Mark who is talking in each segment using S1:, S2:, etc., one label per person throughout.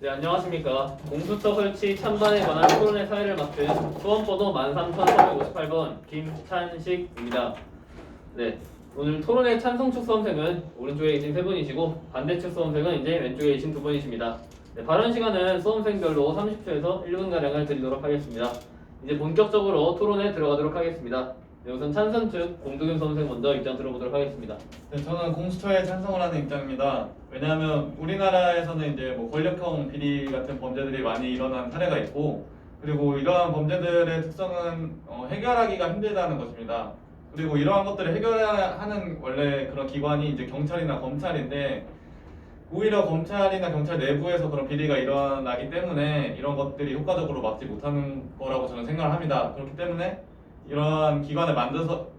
S1: 네, 안녕하십니까. 공수처 설치 찬반에 관한 토론회 사회를 맡은 수험번호 13358번 김찬식입니다. 네, 오늘 토론회 찬성 측 수험생은 오른쪽에 계신 세 분이시고 반대 측 수험생은 이제 왼쪽에 계신 두 분이십니다. 네, 발언 시간은 수험생별로 30초에서 1분가량을 드리도록 하겠습니다. 이제 본격적으로 토론에 들어가도록 하겠습니다. 네, 우선 찬성 측 공두균 수험생 먼저 입장 들어보도록 하겠습니다.
S2: 네, 저는 공수처에 찬성을 하는 입장입니다. 왜냐하면 우리나라에서는 이제 뭐 권력형 비리 같은 범죄들이 많이 일어난 사례가 있고, 그리고 이러한 범죄들의 특성은 해결하기가 힘들다는 것입니다. 그리고 이러한 것들을 해결하는 원래 그런 기관이 이제 경찰이나 검찰인데, 오히려 검찰이나 경찰 내부에서 그런 비리가 일어나기 때문에 이런 것들이 효과적으로 막지 못하는 거라고 저는 생각을 합니다. 그렇기 때문에 이러한 기관을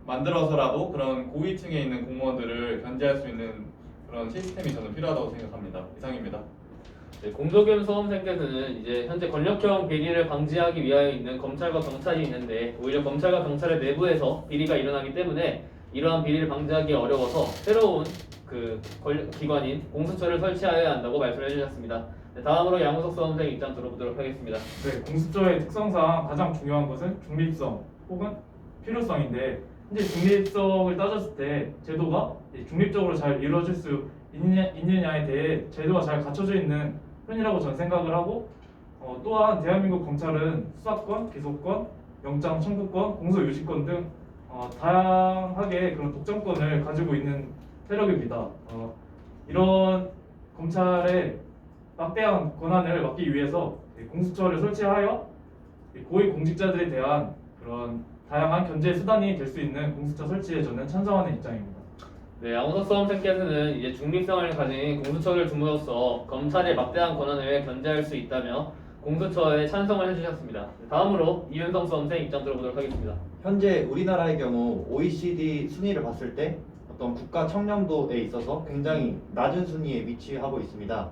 S2: 만들어서라도 그런 고위층에 있는 공무원들을 견제할 수 있는 그런 시스템이 저는 필요하다고 생각합니다. 이상입니다.
S1: 네, 공도겸 수험생께서는 이제 현재 권력형 비리를 방지하기 위하여 있는 검찰과 경찰이 있는데 오히려 검찰과 경찰의 내부에서 비리가 일어나기 때문에 이러한 비리를 방지하기 어려워서 새로운 기관인 공수처를 설치하여야 한다고 말씀을 해주셨습니다. 네, 다음으로 양우석 수험생 입장 들어보도록 하겠습니다.
S3: 네, 공수처의 특성상 가장 중요한 것은 중립성 혹은 필요성인데 현재 중립성을 따졌을 때 제도가 중립적으로 잘 이루어질 수 있느냐에 대해 제도가 잘 갖춰져 있는 편이라고 저는 생각을 하고 또한 대한민국 검찰은 수사권, 기소권, 영장 청구권, 공소유지권 등 다양하게 그런 독점권을 가지고 있는 세력입니다. 이런 검찰의 막대한 권한을 막기 위해서 공수처를 설치하여 고위 공직자들에 대한 그런 다양한 견제 수단이 될 수 있는 공수처 설치에 저는 찬성하는 입장입니다.
S1: 네, 양우석 수험생께서는 이제 중립성을 가진 공수처를 둠으로써 검찰의 막대한 권한을 견제할 수 있다며 공수처에 찬성을 해주셨습니다. 다음으로 이윤성 수험생 입장 들어보도록 하겠습니다.
S4: 현재 우리나라의 경우 OECD 순위를 봤을 때 어떤 국가 청렴도에 있어서 굉장히 낮은 순위에 위치하고 있습니다.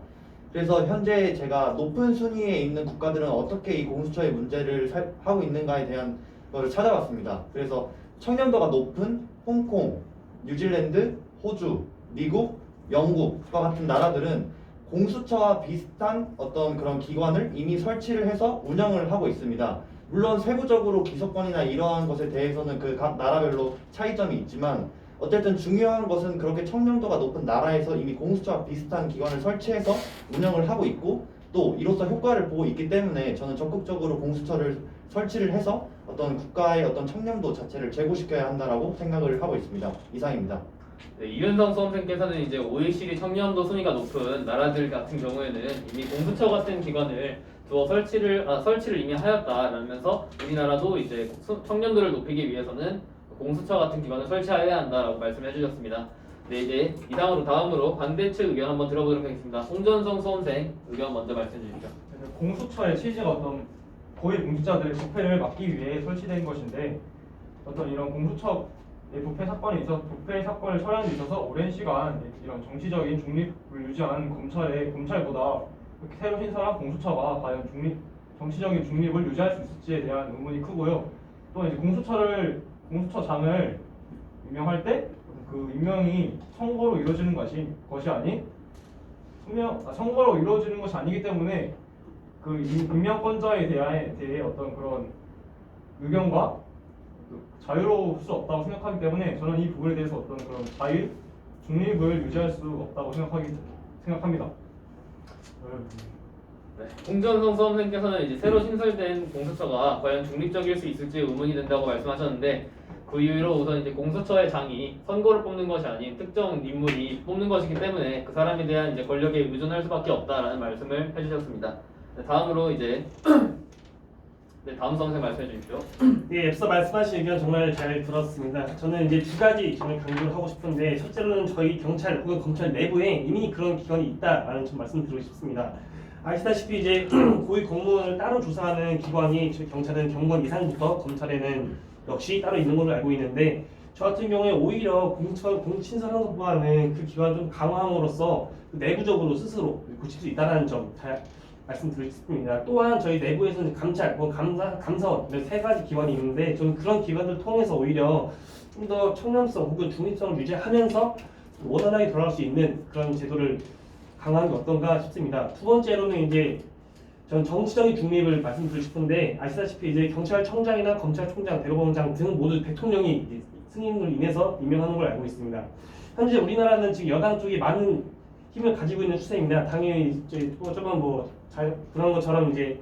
S4: 그래서 현재 제가 높은 순위에 있는 국가들은 어떻게 이 공수처의 문제를 하고 있는가에 대한 걸 찾아봤습니다. 그래서 청렴도가 높은 홍콩, 뉴질랜드, 호주, 미국, 영국과 같은 나라들은 공수처와 비슷한 어떤 그런 기관을 이미 설치를 해서 운영을 하고 있습니다. 물론 세부적으로 기소권이나 이러한 것에 대해서는 그 각 나라별로 차이점이 있지만 어쨌든 중요한 것은 그렇게 청렴도가 높은 나라에서 이미 공수처와 비슷한 기관을 설치해서 운영을 하고 있고 또 이로써 효과를 보고 있기 때문에 저는 적극적으로 공수처를 설치를 해서 어떤 국가의 어떤 청렴도 자체를 제고시켜야 한다라고 생각을 하고 있습니다. 이상입니다.
S1: 네, 이윤성 수험생께서는 이제 OECD 청렴도 순위가 높은 나라들 같은 경우에는 이미 공수처 같은 기관을 두어 설치를 이미 하였다라면서 우리나라도 이제 청렴도를 높이기 위해서는 공수처 같은 기관을 설치해야 한다라고 말씀해 주셨습니다. 네, 이제 다음으로 반대 측 의견 한번 들어보도록 하겠습니다. 홍전성 수험생 의견 먼저 말씀해 주시죠.
S3: 공수처의 취지가 어떤 고위 공직자들의 부패를 막기 위해 설치된 것인데 어떤 이런 공수처의 부패 사건을 처리하는 데 있어서 오랜 시간 이런 정치적인 중립을 유지한 검찰보다 새로 신설한 공수처가 과연 정치적인 중립을 유지할 수 있을지에 대한 의문이 크고요. 또 이제 공수처장을 임명할 때 그 임명이 선거로 이루어지는 것이 아닌 선거로 이루어지는 것이 아니기 때문에 그 임명권자에 대해 어떤 그런 의견과 자유로울 수 없다고 생각하기 때문에 저는 이 부분에 대해서 어떤 그런 중립을 유지할 수 없다고 생각합니다.
S1: 네, 홍전성 수험생께서는 이제 새로 신설된 공수처가 과연 중립적일 수 있을지 의문이 된다고 말씀하셨는데 그 이유로 우선 이제 공수처의 장이 선거를 뽑는 것이 아닌 특정 인물이 뽑는 것이기 때문에 그 사람에 대한 이제 권력에 의존할 수밖에 없다라는 말씀을 해주셨습니다. 네, 다음으로 이제 다음 수험생 말씀해 주십시오.
S5: 네, 앞서 말씀하신 의견 정말 잘 들었습니다. 저는 이제 두 가지 점을 강조를 하고 싶은데 첫째로는 저희 경찰 혹은 검찰 내부에 이미 그런 기관이 있다라는 점 말씀드리고 싶습니다. 아시다시피 이제 고위 공무원을 따로 조사하는 기관이 저희 경찰은 경무관 이상부터 검찰에는 역시 따로 있는 걸로 알고 있는데 저 같은 경우에 오히려 공신선언 것보다는 그 기관을 좀 강화함으로써 내부적으로 스스로 고칠 수 있다는 점 잘 말씀드리고 싶습니다. 또한 저희 내부에서는 감찰, 감사원 이런 세 가지 기관이 있는데 저는 그런 기관들을 통해서 오히려 좀 더 청렴성 혹은 중립성을 유지하면서 원활하게 돌아갈 수 있는 그런 제도를 강한 게 어떤가 싶습니다. 두 번째로는 이제 전 정치적인 중립을 말씀드리고 싶은데 아시다시피 이제 경찰청장이나 검찰총장, 대법원장 등 모두 대통령이 이제 승인으로 인해서 임명하는 걸 알고 있습니다. 현재 우리나라는 지금 여당 쪽이 많은 힘을 가지고 있는 추세입니다. 당연히 이제 조금 잘 그런 것처럼 이제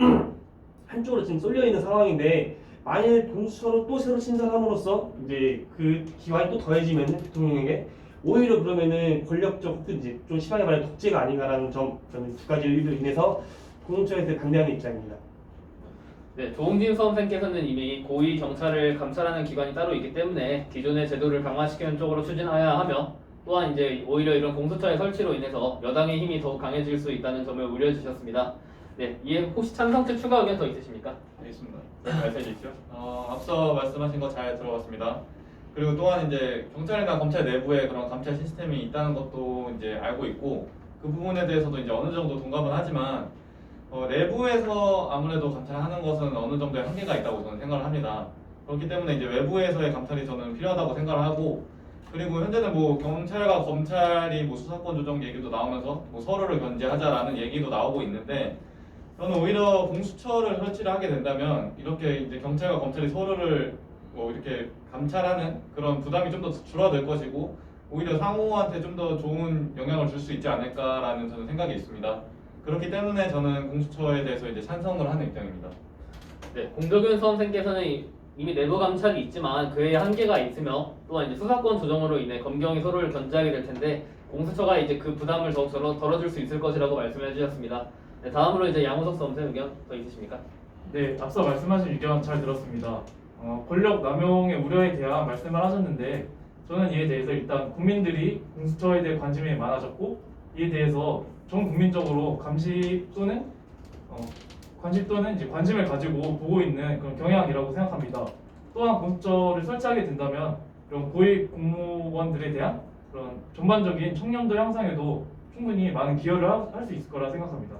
S5: 한쪽으로 지금 쏠려 있는 상황인데 만일 공수처를 또 새로 신설함으로써 이제 그 기관이 또 더해지면 대통령에게 오히려 그러면은 권력적 혹은 이제 좀 심하게 말해 독재가 아닌가라는 점 저는 두 가지 이유로 인해서 공수처에 대해 반대하는 입장입니다.
S1: 네, 조홍진 수험생께서는 이미 고위 경찰을 감찰하는 기관이 따로 있기 때문에 기존의 제도를 강화시키는 쪽으로 추진해야 하며 또한 이제 오히려 이런 공수처의 설치로 인해서 여당의 힘이 더욱 강해질 수 있다는 점을 우려해 주셨습니다. 네, 이에 혹시 찬성체 추가 의견 더 있으십니까?
S2: 알겠습니다.
S1: 말씀해 주십시오.
S2: 앞서 말씀하신 거 잘 들어봤습니다. 그리고 또한 이제 경찰이나 검찰 내부에 그런 감찰 시스템이 있다는 것도 이제 알고 있고 그 부분에 대해서도 이제 어느 정도 동감은 하지만 내부에서 아무래도 감찰하는 것은 어느 정도의 한계가 있다고 저는 생각을 합니다. 그렇기 때문에 이제 외부에서의 감찰이 저는 필요하다고 생각을 하고 그리고 현재는 뭐 경찰과 검찰이 뭐 수사권 조정 얘기도 나오면서 뭐 서로를 견제하자라는 얘기도 나오고 있는데 저는 오히려 공수처를 설치를 하게 된다면 이렇게 이제 경찰과 검찰이 서로를 뭐 이렇게 감찰하는 그런 부담이 좀 더 줄어들 것이고 오히려 상호한테 좀 더 좋은 영향을 줄 수 있지 않을까라는 저는 생각이 있습니다. 그렇기 때문에 저는 공수처에 대해서 이제 찬성을 하는 입장입니다.
S1: 네, 공덕윤 수험생께서는 이미 내부 감찰이 있지만 그에 한계가 있으며 또한 이제 수사권 조정으로 인해 검경이 서로를 견제하게 될 텐데 공수처가 이제 그 부담을 더욱 덜어줄 수 있을 것이라고 말씀해 주셨습니다. 네, 다음으로 이제 양우석 수험생 의견 더 있으십니까?
S6: 네, 앞서 말씀하신 의견 잘 들었습니다. 권력 남용의 우려에 대한 말씀을 하셨는데 저는 이에 대해서 일단 국민들이 공수처에 대해 관심이 많아졌고 이에 대해서 전 국민적으로 감시 또는 이제 관심을 가지고 보고 있는 그런 경향이라고 생각합니다. 또한 공수처를 설치하게 된다면 이런 고위 공무원들에 대한 그런 전반적인 청렴도 향상에도 충분히 많은 기여를 할 수 있을 거라 생각합니다.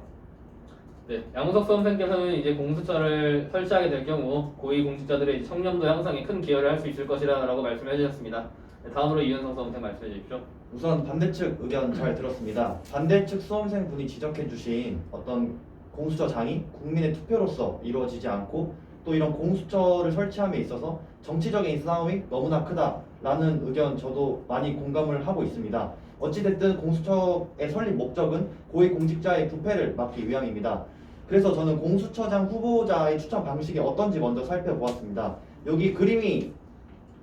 S1: 네, 양우석 수험생께서는 이제 공수처를 설치하게 될 경우 고위 공직자들의 청렴도 향상에 큰 기여를 할 수 있을 것이라고 말씀해 주셨습니다. 네, 다음으로 이은성 수험생 말씀해 주십시오.
S4: 우선 반대측 의견 잘 들었습니다. 반대측 수험생분이 지적해주신 어떤 공수처장이 국민의 투표로서 이루어지지 않고 또 이런 공수처를 설치함에 있어서 정치적인 싸움이 너무나 크다라는 의견 저도 많이 공감을 하고 있습니다. 어찌됐든 공수처의 설립 목적은 고위공직자의 부패를 막기 위함입니다. 그래서 저는 공수처장 후보자의 추천 방식이 어떤지 먼저 살펴보았습니다. 여기 그림이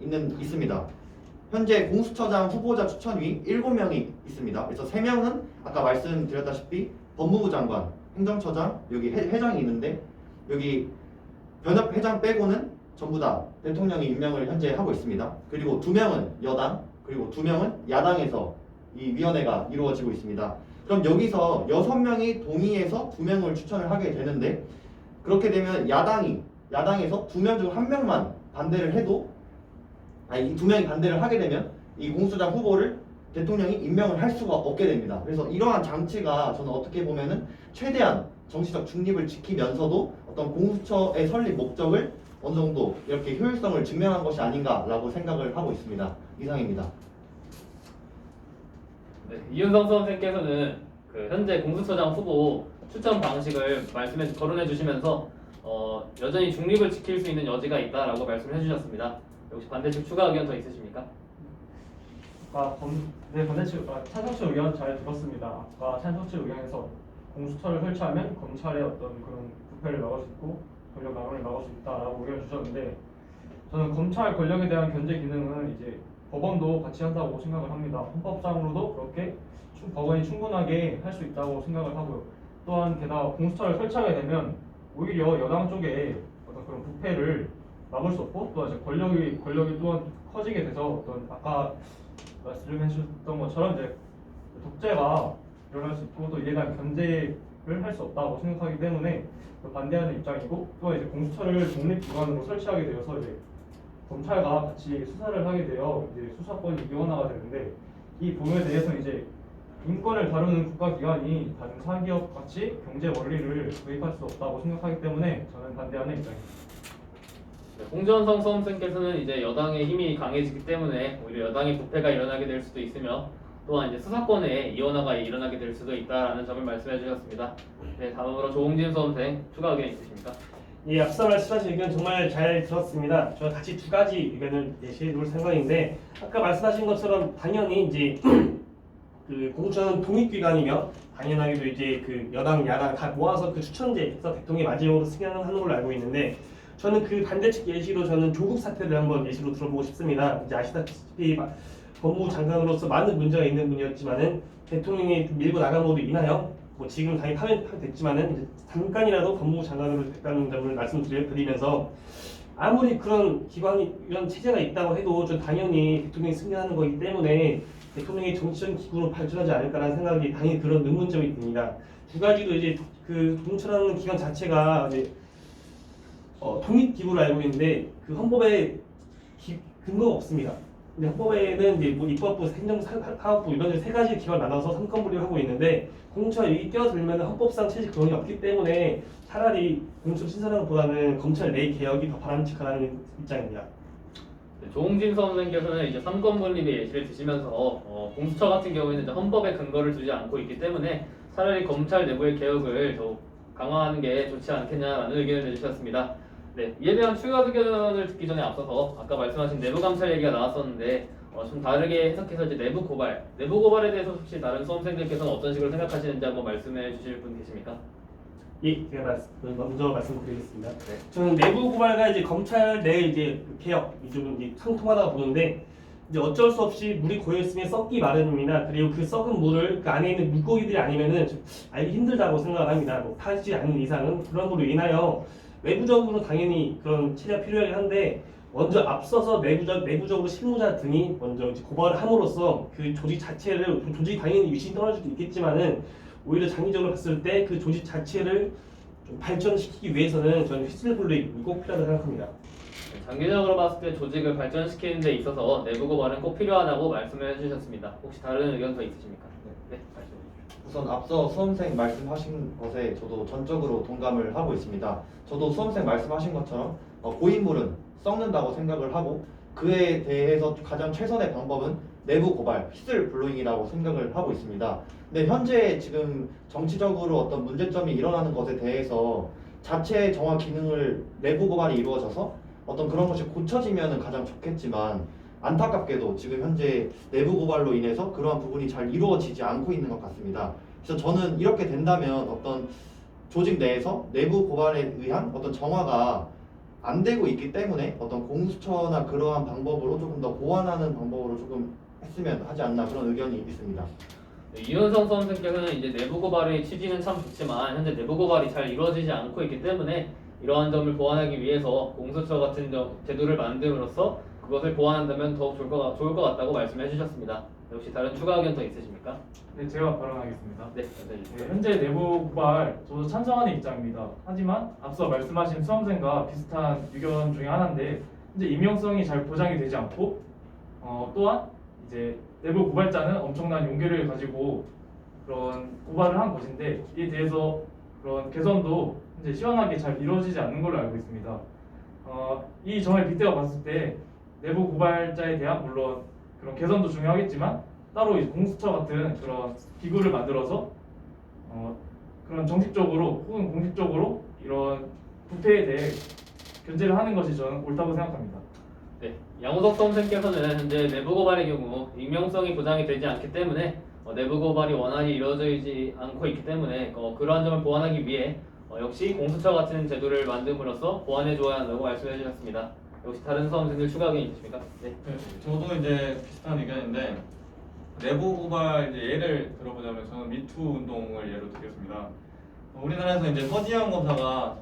S4: 있습니다. 현재 공수처장 후보자 추천위 7명이 있습니다. 그래서 3명은 아까 말씀드렸다시피 법무부 장관, 행정처장, 여기 회장이 있는데 여기 변협 회장 빼고는 전부 다 대통령이 임명을 현재 하고 있습니다. 그리고 2명은 여당, 그리고 2명은 야당에서 이 위원회가 이루어지고 있습니다. 그럼 여기서 6명이 동의해서 2명을 추천을 하게 되는데 그렇게 되면 야당에서 2명 중 1명만 반대를 해도 이 2명이 반대를 하게 되면 이 공수처장 후보를 대통령이 임명을 할 수가 없게 됩니다. 그래서 이러한 장치가 저는 어떻게 보면은 최대한 정치적 중립을 지키면서도 어떤 공수처의 설립 목적을 어느 정도 이렇게 효율성을 증명한 것이 아닌가라고 생각을 하고 있습니다. 이상입니다.
S1: 네, 이은성 수험생께서는 그 현재 공수처장 후보 추천 방식을 거론해 주시면서 여전히 중립을 지킬 수 있는 여지가 있다라고 말씀해 주셨습니다. 혹시 반대측 추가 의견 더 있으십니까?
S3: 반대측 찬성측 의견 잘 들었습니다. 아까 찬성측 의견에서 공수처를 설치하면 검찰의 어떤 그런 부패를 막을 수 있고 권력 남용을 막을 수 있다라고 의견을 주셨는데 저는 검찰 권력에 대한 견제 기능은 이제 법원도 같이 한다고 생각을 합니다. 헌법상으로도 그렇게 법원이 충분하게 할 수 있다고 생각을 하고요. 또한 게다가 공수처를 설치하게 되면 오히려 여당 쪽에 어떤 그런 부패를 막을 수 없고 또 이제 권력이 또한 커지게 돼서 어떤 아까 말씀해 주셨던 것처럼 이제 독재가 일어날 수 있고 또 이에 대한 견제를 할 수 없다고 생각하기 때문에 반대하는 입장이고 또 이제 공수처를 독립기관으로 설치하게 되어서 이제 검찰과 같이 수사를 하게 되어 이제 수사권이 이원화가 되는데 이 부분에 대해서 이제 인권을 다루는 국가기관이 다른 사기업 같이 경제 원리를 도입할 수 없다고 생각하기 때문에 저는 반대하는 입장입니다.
S1: 네, 홍전성 수험생께서는 이제 여당의 힘이 강해지기 때문에 오히려 여당의 부패가 일어나게 될 수도 있으며 또한 이제 수사권에 이원화가 일어나게 될 수도 있다라는 점을 말씀해 주셨습니다. 네, 다음으로 조홍진 수험생 추가 의견 있으십니까?
S5: 예, 앞서 말씀하신 의견 정말 잘 들었습니다. 저 같이 두 가지 의견을 제시해 놓을 생각인데 아까 말씀하신 것처럼 당연히 이제 그 공천은 독립기관이며 당연하게도 이제 그 여당 야당 다 모아서 그 추천제에서 대통령이 마지막으로 승인하는 걸로 알고 있는데 저는 그 반대측 예시로 저는 조국 사태를 한번 예시로 들어보고 싶습니다. 이제 아시다시피 법무부 장관으로서 많은 문제가 있는 분이었지만은 대통령이 밀고 나감으로 인하여 뭐 지금 당연히 파면됐지만은 이제 잠깐이라도 법무부 장관으로 됐다는 점을 말씀드리면서 아무리 그런 기관이 이런 체제가 있다고 해도 전 당연히 대통령이 승인하는 거기 때문에 대통령이 정치적인 기구로 발전하지 않을까라는 생각이 당연히 그런 의문점이 듭니다. 두 가지도 이제 그 공천하는 기관 자체가 이제 독립기구로 알고 있는데 그 헌법에 근거가 없습니다. 근데 헌법에는 이제 뭐 입법부, 행정사업부 이런 세 가지 기관 나눠서 삼권분립 하고 있는데 공천 여기 끼어들면 헌법상 체제 근원이 없기 때문에 차라리 공천 신설하는 것보다는 검찰 내 개혁이 더 바람직하다는 입장입니다.
S1: 네, 조홍진 선생님께서는 이제 삼권 분립의 예시를 드시면서 공수처 같은 경우에는 이제 헌법에 근거를 두지 않고 있기 때문에 차라리 검찰 내부의 개혁을 더욱 강화하는 게 좋지 않겠냐라는 의견을 내주셨습니다. 네, 이에 대한 추가 의견을 듣기 전에 앞서서 아까 말씀하신 내부 감찰 얘기가 나왔었는데 좀 다르게 해석해서 이제 내부 고발에 대해서 혹시 다른 수험생들께서는 어떤 식으로 생각하시는지 한번 말씀해 주실 분 계십니까?
S5: 예, 제가 먼저 말씀드리겠습니다.
S1: 네.
S5: 저는 내부 고발과 이제 검찰 내 이제 개혁 이쪽은 이제 상통하다고 보는데 이제 어쩔 수 없이 물이 고여있으면 썩기 마련입니다. 그리고 그 썩은 물을 그 안에 있는 물고기들이 아니면은 좀 알기 힘들다고 생각을 합니다. 뭐 타지 않는 이상은 그런 걸로 인하여 외부적으로 당연히 그런 체제가 필요하긴 한데 먼저 앞서서 내부적으로 실무자 등이 먼저 이제 고발을 함으로써 그 조직 자체를 조직이 당연히 위신이 떨어질 수도 있겠지만은 오히려 장기적으로 봤을 때 그 조직 자체를 좀 발전시키기 위해서는 저는 휘슬블루잉이 꼭 필요하다고 생각합니다.
S1: 네, 장기적으로 봤을 때 조직을 발전시키는 데 있어서 내부 고발은 꼭 필요하다고 말씀해 주셨습니다. 혹시 다른 의견 더 있으십니까? 네, 말씀해 주십시오.
S4: 우선 앞서 수험생 말씀하신 것에 저도 전적으로 동감을 하고 있습니다. 저도 수험생 말씀하신 것처럼 고인물은 썩는다고 생각을 하고 그에 대해서 가장 최선의 방법은 내부 고발, 휘슬 블로잉이라고 생각을 하고 있습니다. 근데 현재 지금 정치적으로 어떤 문제점이 일어나는 것에 대해서 자체 정화 기능을 내부 고발이 이루어져서 어떤 그런 것이 고쳐지면 가장 좋겠지만 안타깝게도 지금 현재 내부 고발로 인해서 그러한 부분이 잘 이루어지지 않고 있는 것 같습니다. 그래서 저는 이렇게 된다면 어떤 조직 내에서 내부 고발에 의한 어떤 정화가 안 되고 있기 때문에 어떤 공수처나 그러한 방법으로 조금 더 보완하는 방법으로 조금 했으면 하지 않나 그런 의견이 있습니다.
S1: 네, 이현성 선생님께서는 이제 내부 고발의 취지는 참 좋지만 현재 내부 고발이 잘 이루어지지 않고 있기 때문에 이러한 점을 보완하기 위해서 공수처 같은 제도를 만듦으로써 그것을 보완한다면 더욱 좋을 것 같다고 말씀해 주셨습니다. 혹시 다른 추가 의견 더 있으십니까?
S6: 네, 제가 발언하겠습니다.
S1: 네, 말씀해 주세요.
S6: 네, 현재 내부 고발 저도 찬성하는 입장입니다. 하지만 앞서 말씀하신 수험생과 비슷한 의견 중에 하나인데 현재 임명성이 잘 보장이 되지 않고 또한 이제 내부 고발자는 엄청난 용기를 가지고 그런 고발을 한 것인데 이에 대해서 그런 개선도 현재 시원하게 잘 이루어지지 않는 걸로 알고 있습니다. 이 점을 빗대어 봤을 때 내부 고발자에 대한 물론 그런 개선도 중요하겠지만 따로 이제 공수처 같은 그런 기구를 만들어서 그런 정식적으로 혹은 공식적으로 이런 부패에 대해 견제를 하는 것이 저는 옳다고 생각합니다.
S1: 네, 양우석 선생님께서는 현재 내부 고발의 경우 익명성이 보장이 되지 않기 때문에 내부 고발이 원활히 이루어지지 않고 있기 때문에 그러한 점을 보완하기 위해 역시 공수처 같은 제도를 만듦으로써 보완해 줘야 한다고 말씀해 주셨습니다. 혹시 다른 수험생들 추가 의견 있으십니까? 네.
S2: 네, 저도 이제 비슷한 의견인데 내부 고발 이제 예를 들어보자면 저는 미투 운동을 예로 들겠습니다. 우리나라에서 이제 서지현 검사가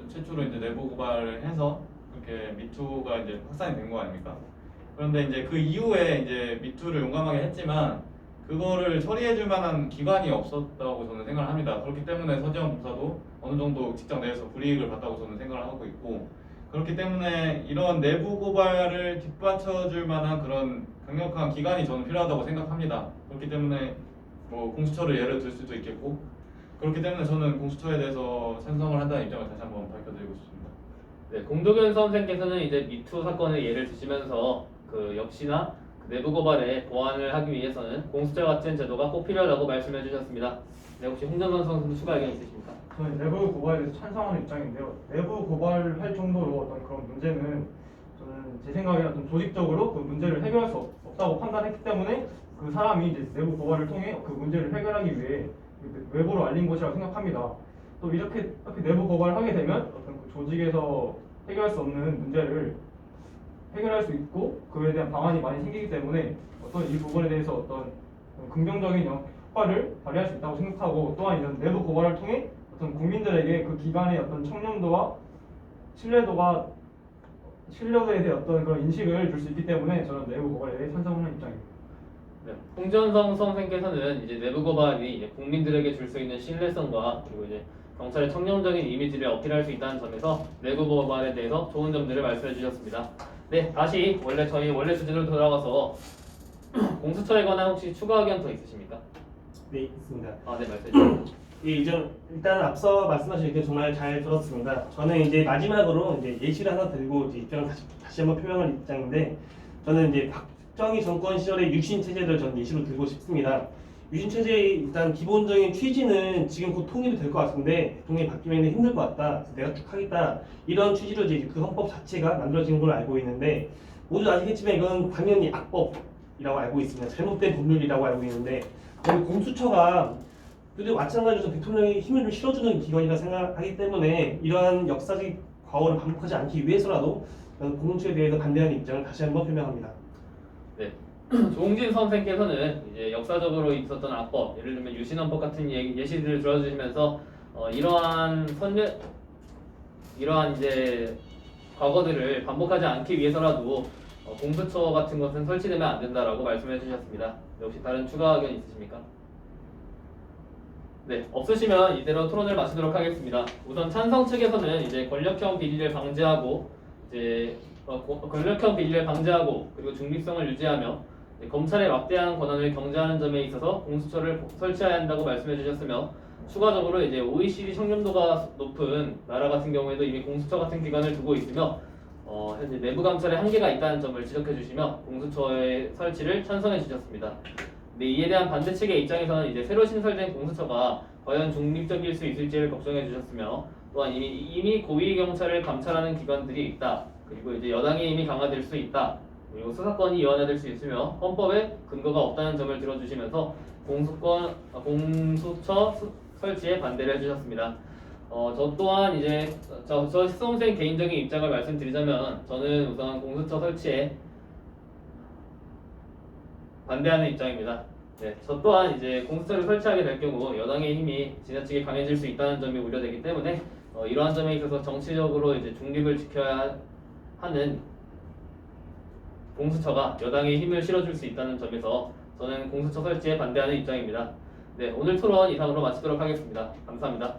S2: 최초로 이제 내부 고발을 해서 그렇게 미투가 이제 확산이 된 거 아닙니까? 그런데 이제 그 이후에 이제 미투를 용감하게 했지만 그거를 처리해줄 만한 기관이 없었다고 저는 생각을 합니다. 그렇기 때문에 서지현 검사도 어느 정도 직장 내에서 불이익을 봤다고 저는 생각을 하고 있고 그렇기 때문에 이런 내부 고발을 뒷받쳐줄 만한 그런 강력한 기관이 저는 필요하다고 생각합니다. 그렇기 때문에 뭐 공수처를 예를 들 수도 있겠고 그렇기 때문에 저는 공수처에 대해서 찬성을 한다는 입장을 다시 한번 밝혀드리고 싶습니다.
S1: 네, 공도균 선생님께서는 이제 미투 사건을 예를 드시면서 역시나 내부 고발에 보완을 하기 위해서는 공수처 같은 제도가 꼭 필요하다고 말씀해 주셨습니다. 네, 혹시 홍정선 선수 추가 의견 있으십니까?
S3: 저는 내부 고발에 대해서 찬성하는 입장인데요. 내부 고발할 정도로 어떤 그런 문제는 저는 제 생각에 어떤 조직적으로 그 문제를 해결할 수 없다고 판단했기 때문에 그 사람이 이제 내부 고발을 통해 그 문제를 해결하기 위해 외부로 알린 것이라고 생각합니다. 또 이렇게 내부 고발을 하게 되면 어떤 그 조직에서 해결할 수 없는 문제를 해결할 수 있고 그에 대한 방안이 많이 생기기 때문에 어떤 이 부분에 대해서 어떤 긍정적인 효과를 발휘할 수 있다고 생각하고, 또한 이런 내부 고발을 통해 어떤 국민들에게 그 기관의 어떤 청렴도와 신뢰도에 대한 어떤 그런 인식을 줄 수 있기 때문에 저는 내부 고발에 대해 찬성하는 입장입니다.
S1: 네, 홍전성 선생께서는 이제 내부 고발이 이제 국민들에게 줄 수 있는 신뢰성과 그리고 이제 경찰의 청렴적인 이미지를 어필할 수 있다는 점에서 내부 고발에 대해서 좋은 점들을 말씀해 주셨습니다. 네, 다시 저희 원래 주제로 돌아가서 공수처에 관한 혹시 추가 의견 더 있으십니까?
S5: 네, 있습니다.
S1: 아, 네, 말씀해 주세요.
S5: 일단 앞서 말씀하신 의견 정말 잘 들었습니다. 저는 이제 마지막으로 이제 예시를 하나 들고 이제 입장을 다시 한번 표명할 입장인데, 저는 이제 박정희 정권 시절의 유신 체제를 저는 예시로 들고 싶습니다. 유신 체제의 일단 기본적인 취지는 지금 곧 통일이 될 것 같은데 대통령이 바뀌면 힘들 것 같다. 그래서 내가 쭉 하겠다. 이런 취지로 이제 그 헌법 자체가 만들어진 걸로 알고 있는데, 모두 아시겠지만 이건 당연히 악법이라고 알고 있습니다. 잘못된 법률이라고 알고 있는데, 저희 공수처가 그리고 마찬가지로 대통령이 힘을 좀 실어주는 기관이라 생각하기 때문에 이러한 역사적 과오를 반복하지 않기 위해서라도 저는 공수처에 대해서 반대하는 입장을 다시 한번 표명합니다.
S1: 네, 조홍진 선생께서는 이제 역사적으로 있었던 악법, 예를 들면 유신헌법 같은 예시들을 들어주시면서 이러한 이제 과거들을 반복하지 않기 위해서라도 공수처 같은 것은 설치되면 안 된다라고 말씀해 주셨습니다. 혹시 다른 추가 의견 있으십니까? 네, 없으시면 이대로 토론을 마치도록 하겠습니다. 우선 찬성 측에서는 이제 권력형 비리를 방지하고 그리고 중립성을 유지하며 검찰의 막대한 권한을 경제하는 점에 있어서 공수처를 설치해야 한다고 말씀해 주셨으며, 추가적으로 이제 OECD 청렴도가 높은 나라 같은 경우에도 이미 공수처 같은 기관을 두고 있으며 현재 내부 감찰에 한계가 있다는 점을 지적해 주시며 공수처의 설치를 찬성해 주셨습니다. 네, 이에 대한 반대 측의 입장에서는 이제 새로 신설된 공수처가 과연 중립적일 수 있을지를 걱정해 주셨으며, 또한 이미 고위 경찰을 감찰하는 기관들이 있다. 그리고 이제 여당이 이미 강화될 수 있다. 그리고 수사권이 이완화될 수 있으며 헌법에 근거가 없다는 점을 들어주시면서 공수처 설치에 반대를 해주셨습니다. 저 또한 이제 저 시성생 개인적인 입장을 말씀드리자면, 저는 우선 공수처 설치에 반대하는 입장입니다. 네, 저 또한 이제 공수처를 설치하게 될 경우 여당의 힘이 지나치게 강해질 수 있다는 점이 우려되기 때문에 이러한 점에 있어서 정치적으로 이제 중립을 지켜야 하는 공수처가 여당의 힘을 실어줄 수 있다는 점에서 저는 공수처 설치에 반대하는 입장입니다. 네, 오늘 토론 이상으로 마치도록 하겠습니다. 감사합니다.